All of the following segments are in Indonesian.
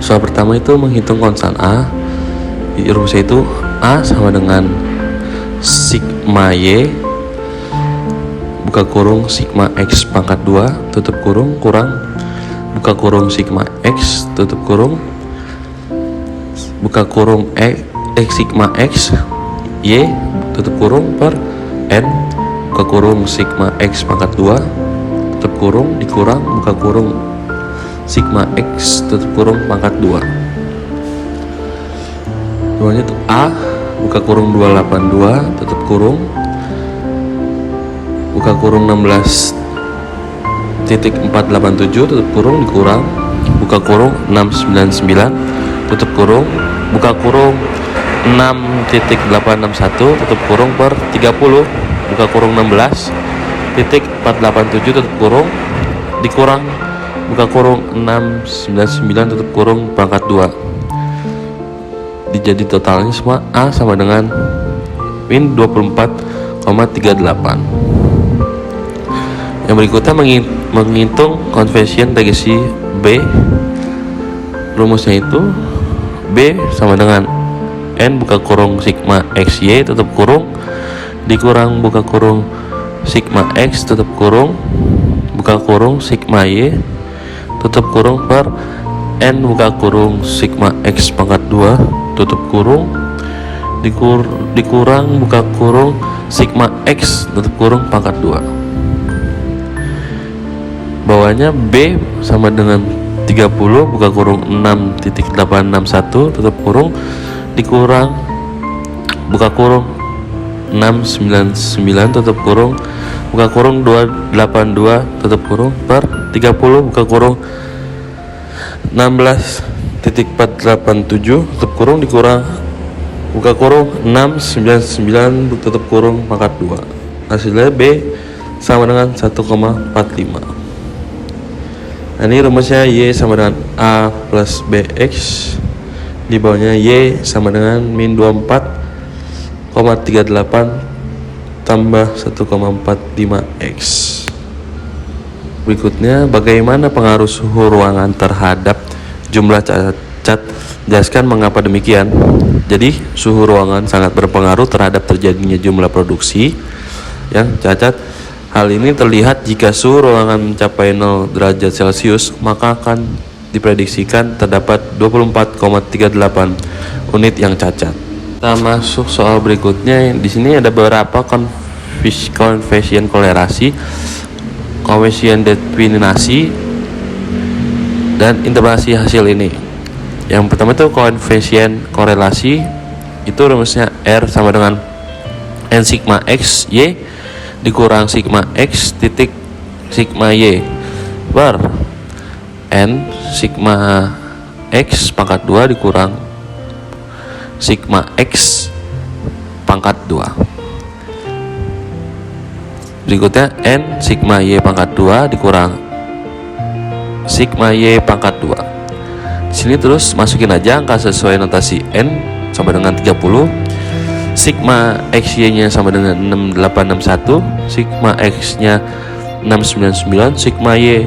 Soal pertama itu menghitung konstan A. Rumusnya itu A sama dengan sigma Y buka kurung sigma X pangkat 2 tutup kurung kurang buka kurung sigma X tutup kurung buka kurung sigma X Y tutup kurung per N buka kurung sigma X pangkat 2 tutup kurung dikurang buka kurung sigma X tutup kurung pangkat 2. Ruangnya itu A buka kurung 282 tutup kurung buka kurung 16.487 tutup kurung dikurang buka kurung 699 tutup kurung buka kurung 6.861 tutup kurung per 30 buka kurung 16.487 tutup kurung dikurang buka kurung 699 tutup kurung pangkat 2. Jadi totalnya semua A sama dengan min 24,38. Yang berikutnya menghitung konvensi regresi B. Rumusnya itu B sama dengan N buka kurung sigma XY tutup kurung dikurang buka kurung sigma X tutup kurung buka kurung sigma Y tutup kurung per N buka kurung sigma X pangkat 2 tutup kurung dikurang buka kurung sigma X tutup kurung pangkat 2. Bawahnya B sama dengan 30 buka kurung 6.861 tutup kurung dikurang buka kurung 699 tutup kurung buka kurung 282 tutup kurung per 30 buka kurung 16.487 tutup kurung dikurang buka kurung 699 tutup kurung pangkat 2. Hasilnya B sama dengan 1,45. Nah, ini rumusnya Y sama dengan A plus BX, di bawahnya Y sama dengan min 24,38 tambah 1,45X. Berikutnya, bagaimana pengaruh suhu ruangan terhadap jumlah cacat? Jelaskan mengapa demikian. Jadi, suhu ruangan sangat berpengaruh terhadap terjadinya jumlah produksi yang cacat. Hal ini terlihat jika suhu ruangan mencapai 0 derajat Celcius, maka akan diprediksikan terdapat 24,38 unit yang cacat. Kita masuk soal berikutnya. Di sini ada beberapa koefisien kolerasi, koefisien determinasi, dan interpretasi hasil ini. Yang pertama itu koefisien korelasi, itu rumusnya R sama dengan N sigma X Y dikurang sigma X titik sigma Y per N sigma X pangkat 2 dikurang sigma X pangkat 2. Berikutnya N sigma Y pangkat 2 dikurang sigma Y pangkat 2. Di sini terus masukin aja angka sesuai notasi. N sama dengan 30, sigma XY nya sama dengan 6861, sigma X nya 699, sigma Y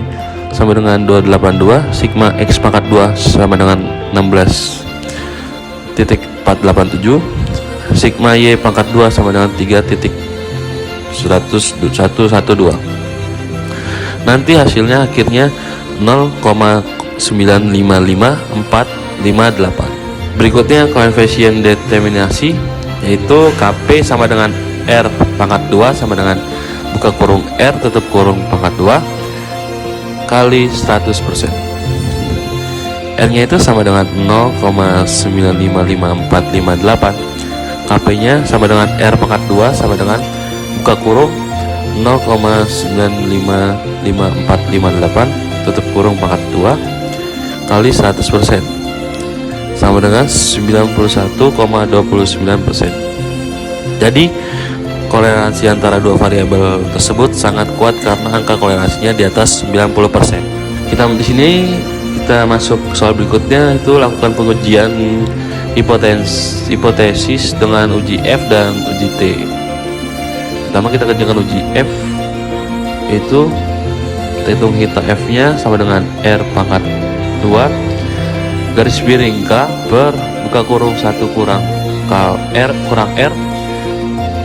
sama dengan 282, sigma X pangkat 2 sama dengan 16.487, sigma Y pangkat 2 sama dengan 3.112. Nanti hasilnya akhirnya 0,955458. Berikutnya koefisien determinasi, yaitu KP sama dengan R pangkat 2 sama dengan buka kurung R tutup kurung pangkat 2 kali 100%. R nya itu sama dengan 0,955458. KP nya sama dengan R pangkat 2 sama dengan buka kurung 0,955458 tutup kurung pangkat 2 kali 100% sama dengan 91,29%. Jadi kolerasi antara dua variabel tersebut sangat kuat karena angka kolerasinya di atas 90%. Kita di sini kita masuk soal berikutnya, itu lakukan pengujian hipotesis dengan uji F dan uji T. Pertama kita kerjakan uji F, itu kita hitung theta F nya sama dengan R pangkat 2 garis miring K per buka kurung 1 kurang K R kurang R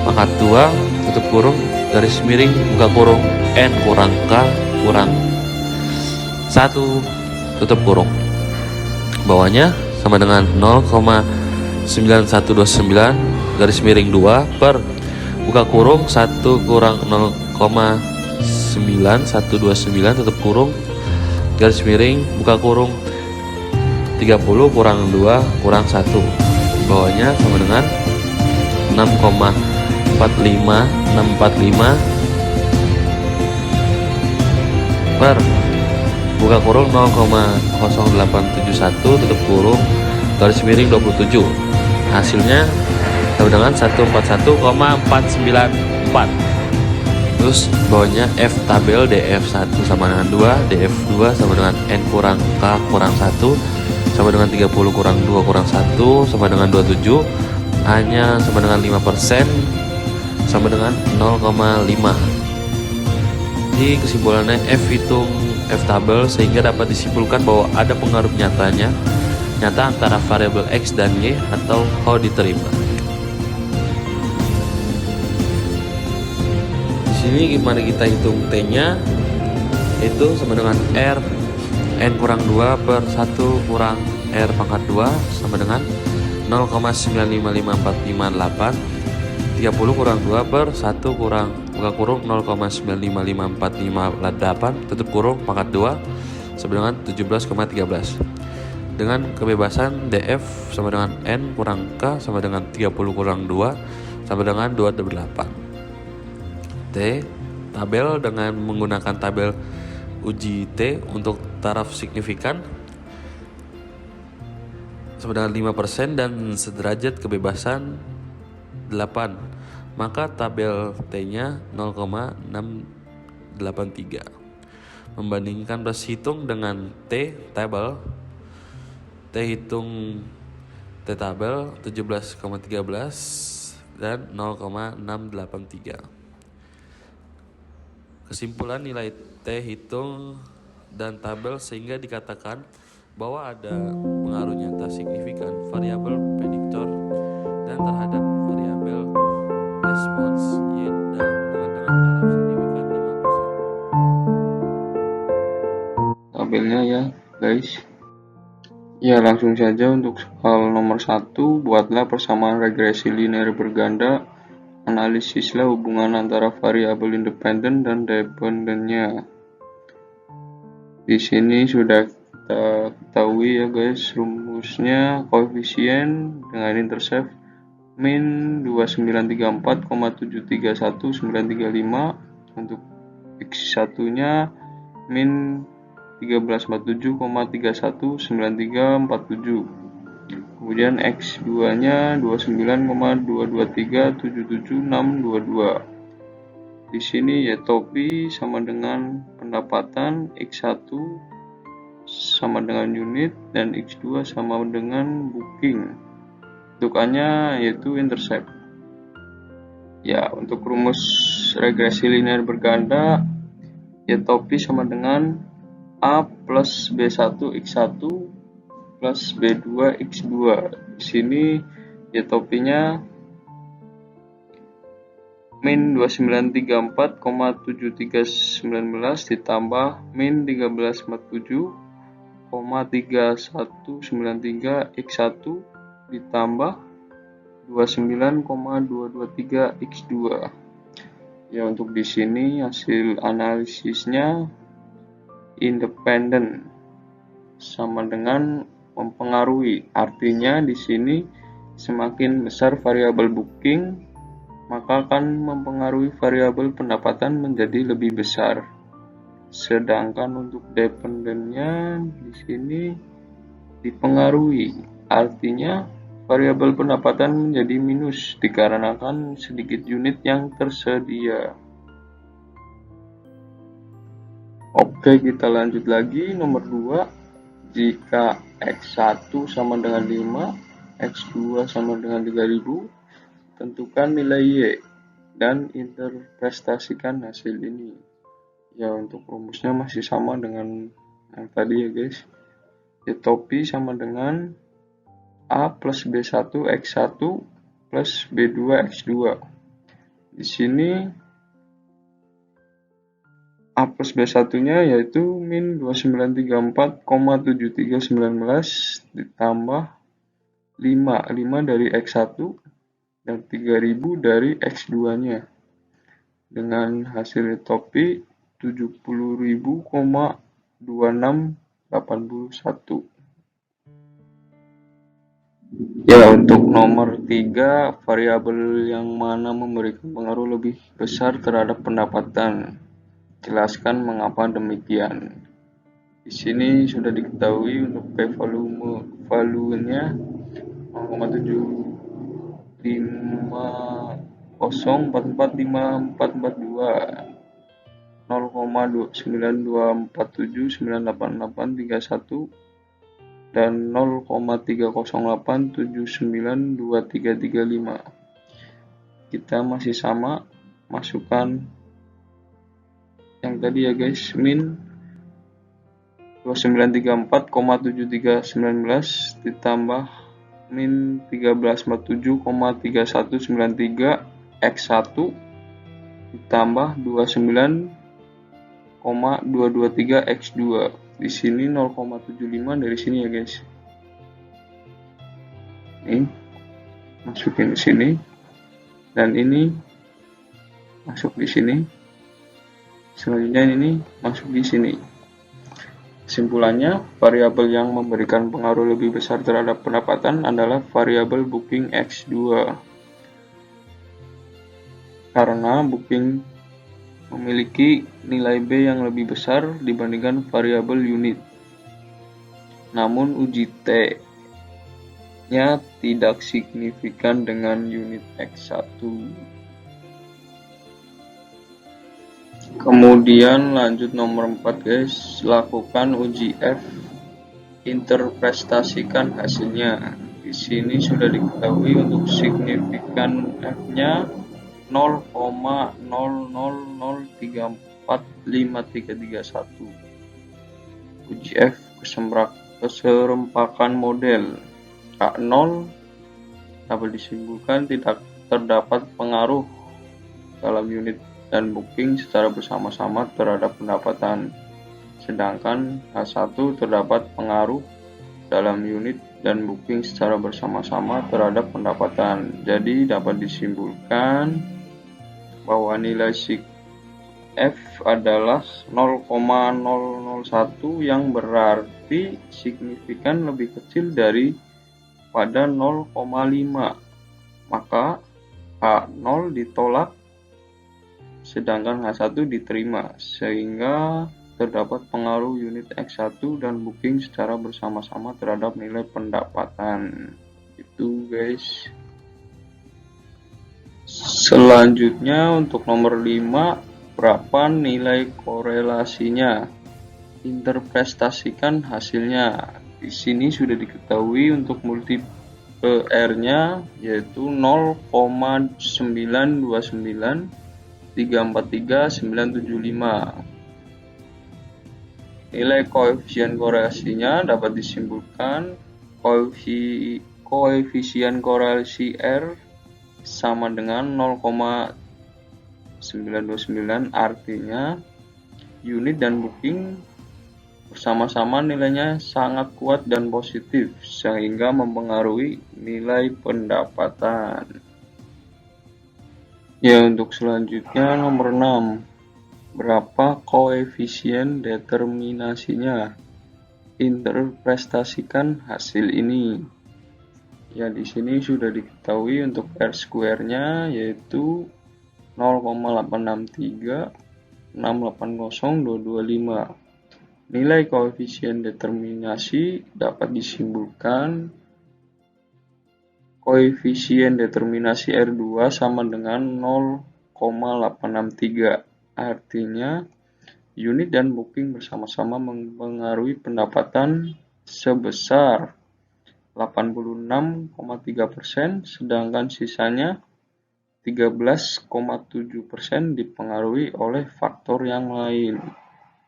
pangkat 2 tutup kurung garis miring buka kurung N kurang K kurang 1 tutup kurung. Bawahnya sama dengan 0,9129 garis miring 2 per buka kurung 1 kurang 0,9129 tutup kurung garis miring buka kurung 30 kurang 2 kurang 1. Bawahnya sama dengan 6,45645 per buka kurung 0,0871 tutup kurung garis miring 27. Hasilnya sama dengan 141,494. Terus bawahnya F tabel DF1 sama dengan 2, DF2 sama dengan N kurang K kurang 1 sama dengan 30 kurang 2 kurang 1 sama dengan 27. Hanya sama dengan 5% sama dengan 0,5. Jadi kesimpulannya F hitung F tabel sehingga dapat disimpulkan bahwa ada pengaruh nyata antara variabel X dan Y atau O diterima. Di sini gimana kita hitung T-nya? Itu sama dengan R N kurang 2 per 1 kurang R pangkat 2 sama dengan 0,955458. 30 kurang 2 per 1 kurang buka kurung 0,955458 tutup kurung pangkat 2 sama dengan 17,13. Dengan kebebasan DF sama dengan N kurang K sama dengan 30 kurang 2 sama dengan 28. T tabel dengan menggunakan tabel uji T untuk taraf signifikan sama dengan 5% dan sederajat kebebasan 8. Maka tabel T-nya 0,683. Membandingkan plus hitung dengan T tabel, T hitung T tabel 17,13 dan 0,683. Kesimpulan nilai T hitung dan tabel sehingga dikatakan bahwa ada pengaruh nyata signifikan variabel prediktor dan terhadap variabel respons Y dengan taraf signifikan 5%. Tabelnya ya guys. Ya, langsung saja untuk soal nomor 1, buatlah persamaan regresi linear berganda. Analisislah hubungan antara variabel independen dan dependennya. Di sini sudah kita ketahui ya guys, rumusnya koefisien dengan intercept min 2934,731935, untuk x1 nya min 1347,319347, kemudian x2 nya 29,22377622. Di sini ya topi sama dengan pendapatan, x1 sama dengan unit dan x2 sama dengan booking. Bentukannya yaitu intercept. Ya, untuk rumus regresi linear berganda, ya topi sama dengan A plus B1 X1 plus B2 X2. Di sini ya topinya min 2934,7319 ditambah min 1347,3193 X1 ditambah 29,223 X2. Ya, untuk di sini hasil analisisnya independen sama dengan mempengaruhi. Artinya di sini semakin besar variabel booking, maka akan mempengaruhi variabel pendapatan menjadi lebih besar. Sedangkan untuk dependennya di sini dipengaruhi. Artinya variabel pendapatan menjadi minus dikarenakan sedikit unit yang tersedia. Oke, kita lanjut lagi. Nomor 2, jika X1 sama dengan 5, X2 sama dengan 3000, tentukan nilai Y dan interpretasikan hasil ini. Ya, untuk rumusnya masih sama dengan yang tadi ya guys. Y topi sama dengan A plus B1 X1 plus B2 X2. Di sini A plus B1-nya yaitu min 2934,7319 ditambah 5 dari X1 dan 3000 dari X2-nya. Dengan hasil topi 70.000,2681. Ya, untuk nomor 3, variabel yang mana memberikan pengaruh lebih besar terhadap pendapatan. Jelaskan mengapa demikian. Di sini sudah diketahui untuk P volume-nya 0,75044542, 0,924798831, dan 0,308792335. Kita masih sama, masukkan yang tadi ya guys, min 2934,7319 ditambah min 1347,3193 X1 ditambah 29,223 X2. Di sini 0,75 dari sini ya guys. Ini masukin di sini dan ini masuk di sini. Selanjutnya ini masuk di sini. Kesimpulannya, variabel yang memberikan pengaruh lebih besar terhadap pendapatan adalah variabel booking X2. Karena booking memiliki nilai B yang lebih besar dibandingkan variabel unit. Namun uji T-nya tidak signifikan dengan unit X1. Kemudian lanjut nomor 4 guys, lakukan uji F, interpretasikan hasilnya. Di sini sudah diketahui untuk signifikan F-nya 0,00034531. Uji F keserempakan model A0 dapat disimpulkan tidak terdapat pengaruh dalam unit dan booking secara bersama-sama terhadap pendapatan, sedangkan H1 terdapat pengaruh dalam unit dan booking secara bersama-sama terhadap pendapatan. Jadi dapat disimpulkan bahwa nilai sig F adalah 0,001 yang berarti signifikan lebih kecil daripada 0,5. Maka H0 ditolak sedangkan H1 diterima, sehingga terdapat pengaruh unit X1 dan booking secara bersama-sama terhadap nilai pendapatan. Itu guys. Selanjutnya untuk nomor 5, berapa nilai korelasinya? Interpretasikan hasilnya. Di sini sudah diketahui untuk multiple R-nya yaitu 0,929 343,975. Nilai koefisien korelasinya dapat disimpulkan koefisien korelasi R sama dengan 0,929, artinya unit dan booking bersama-sama nilainya sangat kuat dan positif sehingga mempengaruhi nilai pendapatan. Ya, untuk selanjutnya nomor 6. Berapa koefisien determinasinya? Interpretasikan hasil ini. Ya, di sini sudah diketahui untuk R square-nya yaitu 0,863680225. Nilai koefisien determinasi dapat disimpulkan koefisien determinasi R2 sama dengan 0,863. Artinya, unit dan booking bersama-sama mempengaruhi pendapatan sebesar 86,3%, sedangkan sisanya 13,7% dipengaruhi oleh faktor yang lain.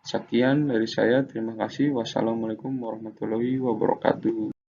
Sekian dari saya, terima kasih. Wassalamualaikum warahmatullahi wabarakatuh.